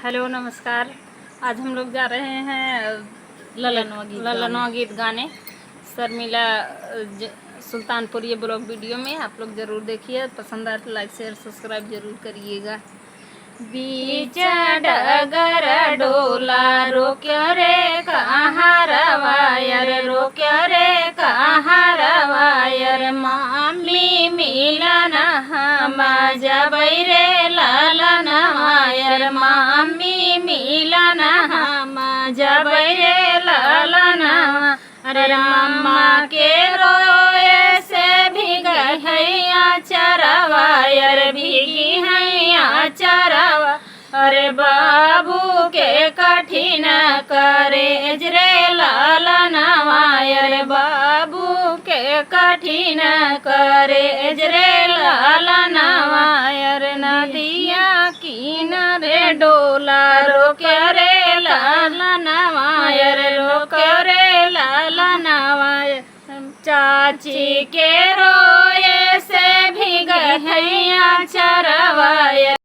Hello नमस्कार। आज हम लोग जा रहे हैं ललनवा गीत गाने शर्मिला सुल्तानपुर ये ब्लॉग वीडियो में। आप लोग ज़रूर देखिए, पसंद आए तो लाइक शेयर सब्सक्राइब ज़रूर करिएगा। बीच डगर डोला रोक्यो रे कहाँ रवायर, रोक्यो रे कहाँ रवायर, मामी मिलन हम जबै रे ललनवायर, मामी मिलन हम जबै रे ललनवा। अरे मम्मा के रोए से भीग हैया चरवायर, भीगी हैया चरवा। अरे बाबू के कठिन करे रे ललनवायर, बाबू के कठिन करे रे ललनवायर। नदिया किनारे डोला रोक्यो रे ललनवायर, रोक्यो रे ललनवायर। चाची के रोए से भीग हैया चरवायर।